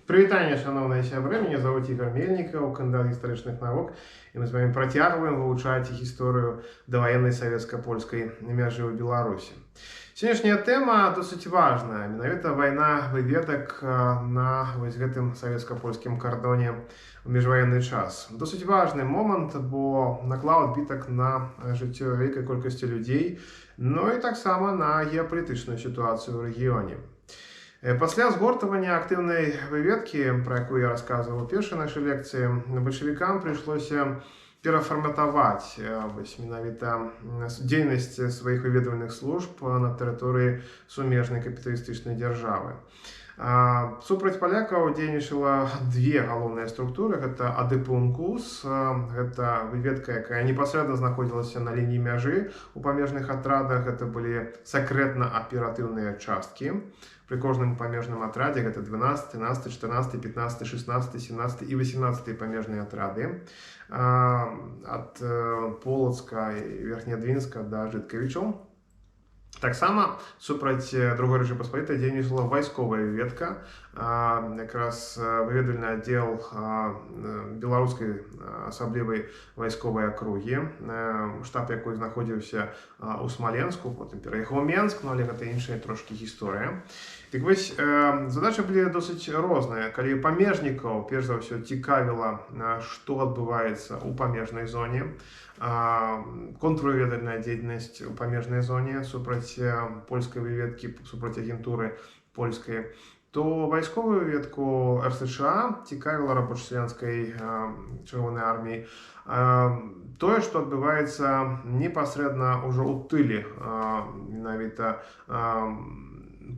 Привітання, шановні сябры, меня зовут Игорь Мельников, кандидат гістарычных навук, и мы с вами працягваем вывучаць гісторыю даваеннай савецка-польскай мяжы ў Беларусі. Сённяшняя тэма досыць важная, менавіта вайна выведак на вось гэтым савецка-польскім кардоне ў міжваенны час. Досыць важны момант, бо наклаў адбітак на жыццё вялікай колькасці людзей, ну і таксама на геапалітычную сітуацыю ў рэгіёне. Пасля згортавання актыўнай выведкі, пра якую я расказваў у першай нашай лекцыі, бальшавікам прыйшлося перафарматаваць менавіта дзейнасць сваіх выведвальных служб на тэрыторыі сумежнай капіталістычнай дзяржавы. Супраць палякаў дзейнічала две галоўныя структуры. Гэта АДП-УНКУС, гэта выведка, якая непасрэдна знаходзілася на лініі мяжы у памежных атрадах. Гэта былі сакрэтна-аператыўныя часткі. Пры кожным памежным атрадзе гэта 12, 13, 14, 15, 16, 17 і 18 памежныя атрады. Ад Полацка і Верхнядвінска да Жыткавічаў. Таксама супраць Другой Рэчы Паспалітай дзейнічала вайсковая выведка, якраз выведвальны аддзел беларускай асаблівай вайсковай акругі, штаб якой знаходзіўся ў Смаленску, потым пераехаў у Менск, але гэта іншая трошкі гісторыя. Так вось, задачы былі досыць розныя. Калі памежнікаў, перш за ўсё, цікавіла, што адбываецца ў памежнай зоне, контрвыведальная дзейнасць у памежнай зоне супраць польскай выведкі, супраць агентуры польскай, то вайсковую выведку РСША цікавіла рабоча-сялянскай чырвонай арміі тое, што адбываецца непасрэдна ўжо ў тыле менавіта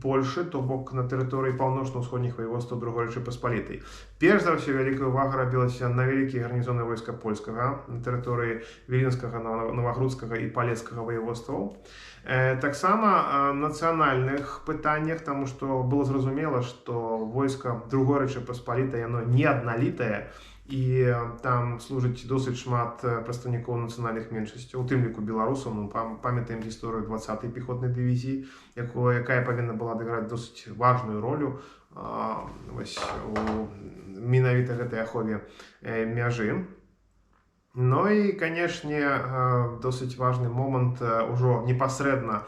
Польшы, то бок на тэрыторыі паўночна-ўсходніх ваеводстваў Другой Рэчы Паспалітай. Перш за ўсё вялікая ўвага рабілася на вялікія гарнізоны войска польскага на тэрыторыі Віленскага, Новагрудскага і Палецкага ваеводстваў. Таксама нацыянальных пытаннях, таму што было зразумела, што войска Другой Рэчы Паспалітай, яно не адналітае, і там служыць досыць шмат прадстаўнікоў нацыянальных меншасцяў, у тым ліку беларусаў. Мы памятаем гісторыю 20-й пехотнай дывізіі, якая павінна была адыграць досыць важную ролю у менавіта гэтай ахове мяжы. Ну і, канешне, досыць важны момант, ужо непасрэдна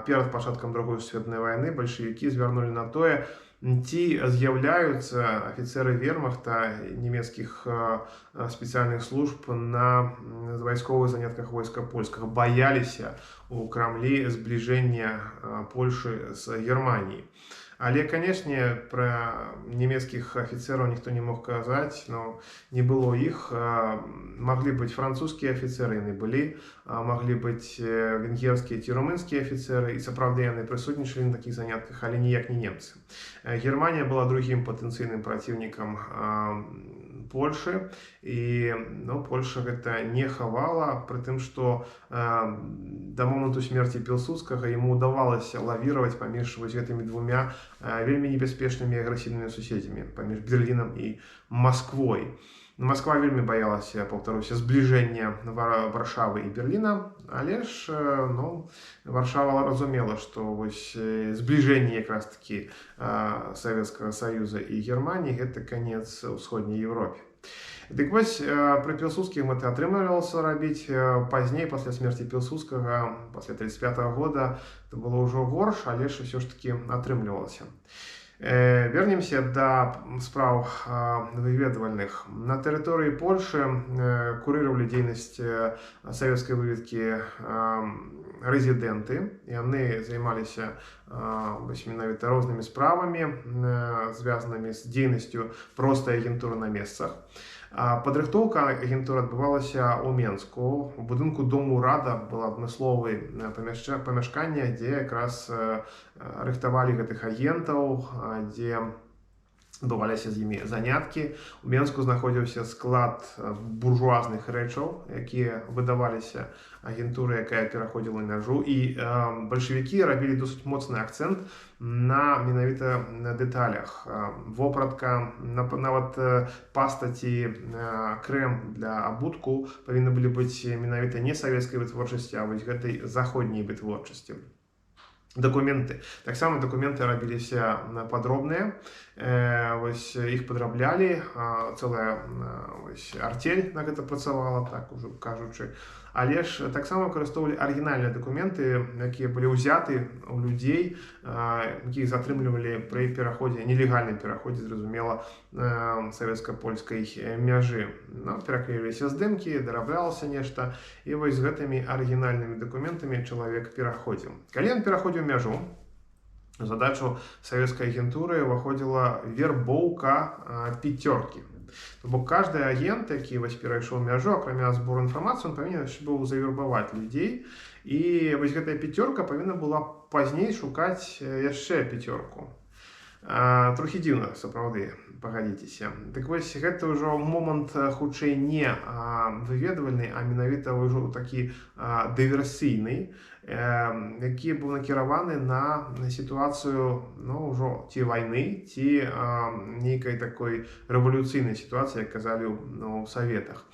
перад пачаткам Другой сусветнай вайны бальшавікі звярнулі на тое, ці з'яўляюцца афіцэры вермахта нямецкіх спецыяльных служб на вайсковых занятках войска польскага. Баяліся у Крамлі збліжэння Польшы з Германіяй. Але, канешне, пра нямецкіх афіцэраў ніхто не мог казаць, но не было іх. Маглі быць французскія афіцэры, яны былі, маглі быць венгерскія ці румынскія афіцэры, і сапраўды яны прысутнічалі на такіх занятках, але ніяк не немцы. Германія была другім патэнцыйным праціўнікам Польшы, і Польша гэта не хавала, пры тым, што да моманту смерці Пілсудскага яму ўдавалася лавіраваць паміж вось гэтымі двумя вельмі небяспечнымі і агрэсіўнымі суседзямі, паміж Берлінам і Масквой. Масква вельмі баялася, паўтаруся, збліжэння Варшавы і Берліна, але ж Варшава разумела, што вось збліжэнне якраз такі Савецкага Саюза і Германіі гэта канец усходняй Еўропе. Дык вось, пры Пілсудскім гэта атрымлівалася рабіць. Пазней, пасля смерці Пілсудскага, пасля 1935 года, это было ўжо горш, але ж усё ж такі атрымлівалася. Вернемся да спраў выведвальных. На тэрыторыі Польшы курыравалі дзейнасць савецкай выведкі рэзідэнты. Яны займаліся менавіта рознымі справамі, звязанымі з дзейнасцю простай агентуры на месцах. Падрыхтоўка агентуры адбывалася ў Менску. У будынку Дому Рада было адмысловае памяшканне, дзе якраз рыхтавалі гэтых агентаў, дзе адбываліся з імі заняткі. У Менску знаходзіўся склад буржуазных рэчаў, якія выдаваліся агентуры, якая пераходзіла мяжу. І бальшавікі рабілі досыць моцны акцэнт на менавіта дэталях. Вопратка, нават пастаці, крэм для абутку павінны былі быць менавіта не савецкай вытворчасці, а вось гэтай заходняй вытворчасці. документы. Таксама документы рабіліся падробныя, іх падраблялі, цэлая артель на гэта працавала, так ужо кажучы. Але ж таксама выкарыстоўвалі арыгінальныя дакументы, якія былі ўзяты у людзей, якіх затрымлівалі пры пераходзе, нелегальным пераходзе, зразумела, савецка-польскай мяжы. Пераклеіліся здымкі, дараблялася нешта, і вось з гэтымі арыгінальнымі дакументамі чалавек пераходзіў. Калі ён пераходзіў мяжу, у задачу савецкай агентуры ўваходзіла вербоўка пяцёркі. То бок кожны агент, які перайшоў мяжу, акрамя збору інфармацыі, он павінен быў завербаваць людзей. І вось гэтая пяцёрка павінна была пазней шукаць яшчэ пяцёрку. Трохі дзіўна, сапраўды, пагадзіцеся. Так вось гэта ўжо момант хутчэй не выведвальны, а менавіта ўжо такі дыверсійны, які быў накіраваны на сітуацыю ўжо ці вайны, ці нейкай такой рэвалюцыйнай сітуацыі, як казалі ў Саветах.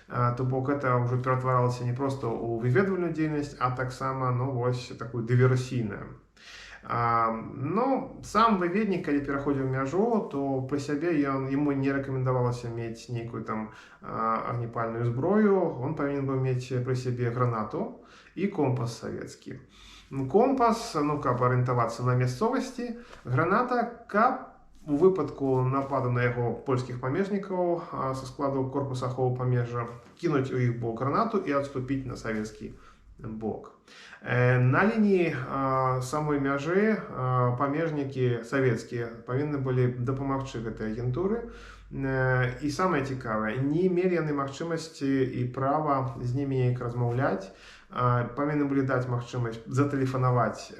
То бок гэта ўжо ператваралася не проста ў выведвальную дзейнасць, а таксама такую дыверсійную. Сам выведнік, калі пераходзіў мяжу, то пры сябе яму не рэкамендавалася мець нейкую там агнепальную зброю, он павінен быў мець пры сябе гранату і компас савецкі. Компас, каб арыентавацца на мясцовасці, граната, каб у выпадку нападу на яго польскіх памежнікаў са складу корпуса аховы памежжа кінуць у іх бок гранату і адступіць на савецкі бок. На лініі самой мяжы памежнікі савецкія павінны былі дапамагчы гэтай агентуры. І самае цікавае, не мелі яны магчымасці і права з імі неяк размаўляць. Павінны былі даць магчымасць затэлефанаваць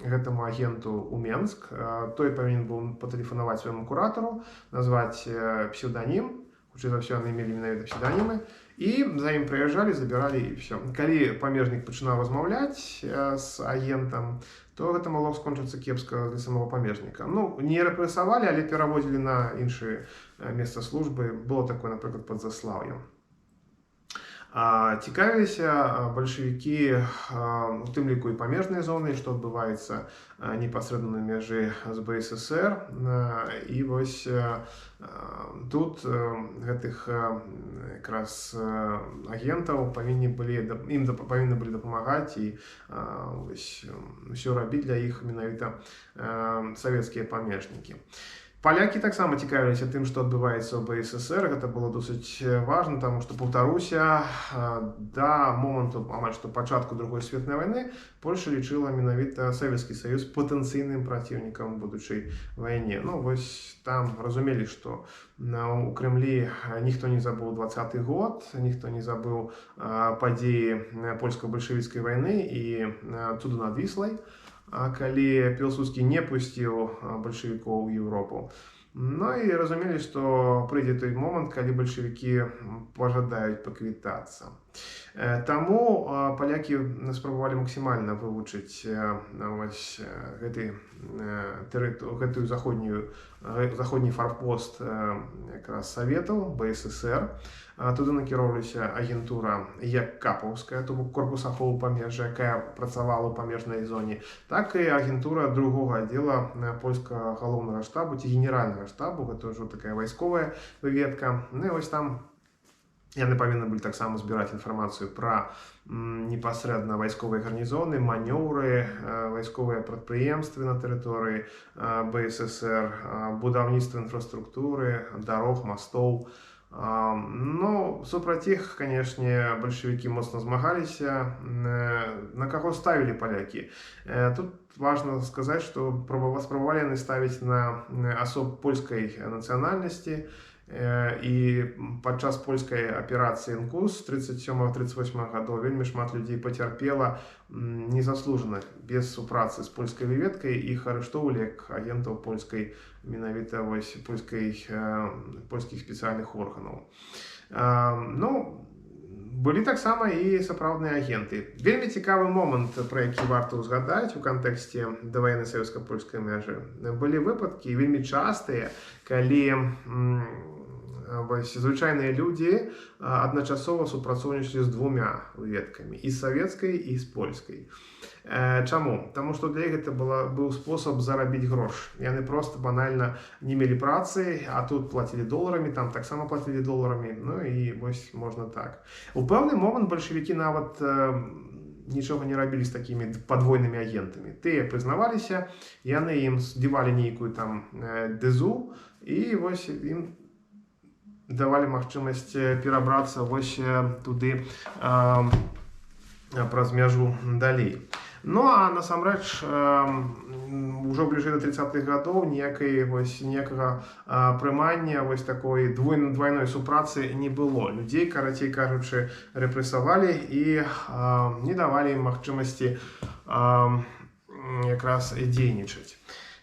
гэтаму агенту ў Менск. Той павінен быў патэлефанаваць свайму куратару, назваць псеўданім, хутчэй за ўсё яны мелі менавіта псеўданімы, і за ім прыязджалі, забіралі і ўсё. Калі памежнік пачынаў размаўляць з агентам, то гэта магло скончыцца кепска для самого памежніка. Не рэпрэсавалі, але пераводзілі на іншыя месца службы. Было такое, напрыклад, пад Заслаўем. Цікавіліся бальшавікі, у тым ліку і памежнай зоны, што адбываецца непасрэдна на мяжы з БССР. І вось тут гэтых якраз агентаў павінны былі дапамагаць і ўсё рабіць для іх менавіта савецкія памежнікі. Палякі таксама цікавіліся тым, што адбываецца ў БССР. Гэта было досыць важна, таму што, паўтаруся, да моманту амаль што пачатку Другой светнай вайны Польша лічыла менавіта Савецкі Саюз патэнцыйным праціўнікам будучай вайне. Вось там разумелі, што у Крэмлі ніхто не забыў 20-й год, ніхто не забыў падзеі польска-бальшавіцкай вайны і цуду над Віслай, калі Пілсудскі не пусціў бальшавікоў у Еўропу. І разумелі, што прыйдзе той момант, калі бальшавікі пажадаюць паквітацца. Таму палякі спрабавалі максімальна вывучыць гэтую заходні фарпост якраз Саветаў, БССР. Туды накіроўваліся агентура як капаўская, то бок корпус аховы памежжа, якая працавала ў памежнай зоне, так і агентура другога аддзела польскага галоўнага штабу ці генеральнага штабу, гэта ўжо такая вайсковая выведка. І вось там яны павінны былі таксама збіраць інфармацыю пра непасрэдна вайсковыя гарнізоны, манёўры, вайсковыя прадпрыемствы на тэрыторыі БССР, будаўніцтва інфраструктуры, дарог, мастоў. Супраць іх, канешне, бальшавікі моцна змагаліся. На каго ставілі палякі? Тут важна сказаць, што спрабавалі яны ставіць на асоб польскай нацыянальнасці. І падчас польскай аперацыі «Інкус» 37-38 гадоў вельмі шмат людзей пацярпела незаслужана, без супрацы з польскай выведкай. Іх арыштоўвалі як агентаў польскай, менавіта польскіх спецыяльных органаў. Былі таксама і сапраўдныя агенты. Вельмі цікавы момант, пра які варта ўзгадаць у кантэксце даваеннай савецка-польскай мяжы. Былі выпадкі вельмі частыя, калі звычайныя людзі адначасова супрацоўнічалі з двумя выведкамі, і з савецкай, і з польскай. Чаму? Таму што для іх гэта быў спосаб зарабіць грош. Яны проста банальна не мелі працы, а тут плацілі доларамі, там таксама плацілі доларамі, ну і вось можна так. У пэўны момант бальшавікі нават нічога не рабілі з такімі падвойнымі агентамі. Тыя прызнаваліся, яны ім здзівалі нейкую там дэзу, і вось ім давалі магчымасць перабрацца вось туды праз мяжу далей. Ну а насамрэч ужо бліжэй да 30-х гадоў ніякага прымання вось такой двойной супрацы не было. Людзей, карацей кажучы, рэпрэсавалі і не давалі ім магчымасці якраз дзейнічаць.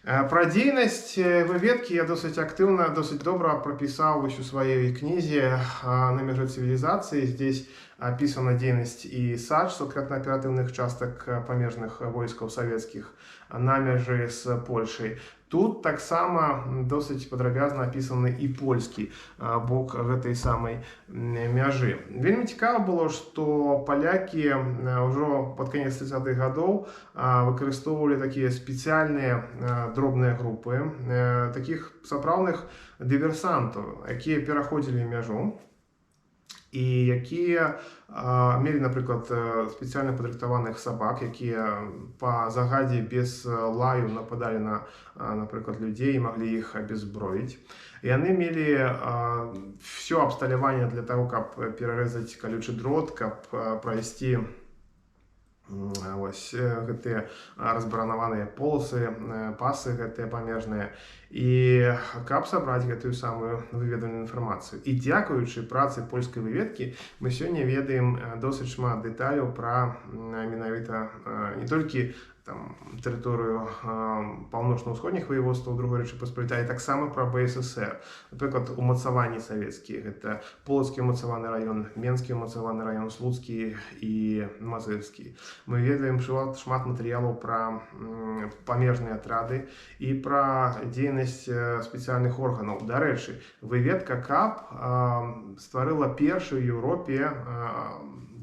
Пра дзейнасць выведкі я досыць актыўна, досыць добра прапісаў вось у сваёй кнізе «На мяжы цывілізацыі». Здесь описана дзейнасць і САЧ, сакрэтна-аператыўных частак памежных войскаў савецкіх на мяжы з Польшай. Тут таксама досыць падрабязна апісаны і польскі бок гэтай самай мяжы. Вельмі цікава было, што палякі ўжо пад канец 30-х гадоў выкарыстоўвалі такія спецыяльныя дробныя групы, такіх сапраўдных дыверсантаў, якія пераходзілі мяжу і якія мелі, напрыклад, спецыяльна падрыхтаваных сабак, якія па загадзе без лаю нападалі на, напрыклад, людзей і маглі іх абезброіць. Яны мелі всё абсталяванне для таго, каб перарэзаць калючы дрот, каб прайсці вось гэтыя разбаранаваныя полосы, пасы гэтыя памежныя, і каб сабраць гэтую самую выведеную інфармацыю. І дзякуючы працы польскай выведкі мы сёння ведаем досыць шмат дэталяў пра менавіта не толькі тэрыторыю паўночна-ўсходніх ваяводстваў Другой Рэчы Паспалітай, а таксама пра БССР. Напрыклад, умацаванні савецкія. Гэта Полацкі умацаваны раён, Менскі умацаваны раён, Слуцкі і Мазырскі. Мы ведаем шмат матэрыялаў пра памежныя атрады і пра дзейнасць спецыяльных органаў. Дарэчы, выведка КАП стварыла першы ў Еўропе,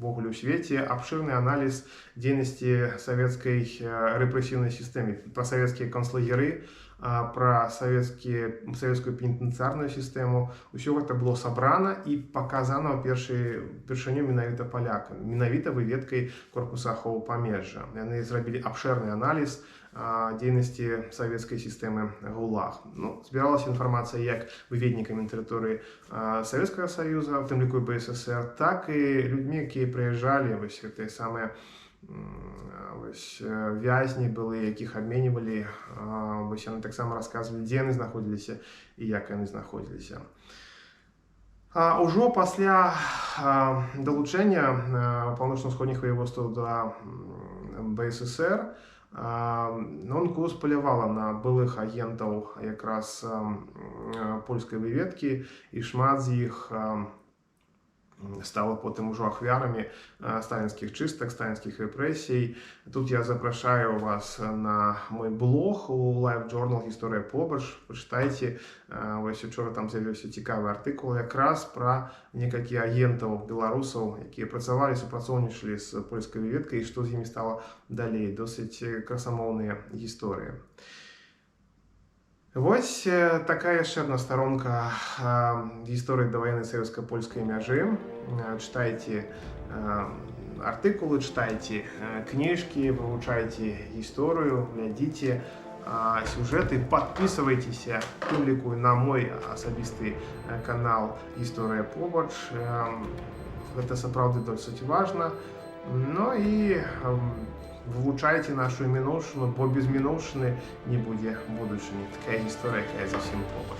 увогуле ў свеце, абшырны аналіз дзейнасці савецкай рэпрэсіўнай сістэмы, пра савецкія концлагеры, пра савецкую пенітэнцыярную сістэму. Усё гэта было сабрана і паказана ўпершыню менавіта палякам, менавіта выведкай корпуса аховы памежжа. Яны зрабілі абшырны аналіз дзейнасці савецкай сістэмы ГУЛАГ. Збіралася інфармацыя як выведнікамі на тэрыторыі Савецкага Саюза, у тым ліку і БССР, так і людзьмі, якія прыязджалі, вось гэтыя самыя вязні былі, якіх абменьвалі, вось яны таксама расказвалі, дзе яны знаходзіліся і як яны знаходзіліся. Ужо пасля далучэння паўночна-ўсходніх ваяводстваў да БССР НКУС палявала на былых агентаў якраз польскай выведкі, і шмат з іх стала потым ужо ахвярамі сталінскіх чыстак, сталінскіх рэпрэсій. Тут я запрашаю вас на мой блог у Live Journal «Гісторыя побач». Пачытайце, вось учора там з'явіўся цікавы артыкул якраз пра некалькі агентаў беларусаў, якія працавалі, супрацоўнічалі з польскай выведкай, і што з імі стала далей. Досыць красамоўныя гісторыі. Вось такая яшчэ адна старонка гісторыі даваеннай савецка-польскай мяжы. Чытайце артыкулы, чытайце кніжкі, вывучайце гісторыю, глядзіце сюжэты, падпісвайцеся, у тым ліку на мой асабісты канал «Гісторыя побач». Гэта сапраўды досыць важна. Ну і вывучайце нашу мінуўшчыну, бо без мінуўшчыны не будзе будучыні. Такая гісторыя, якая зусім побач.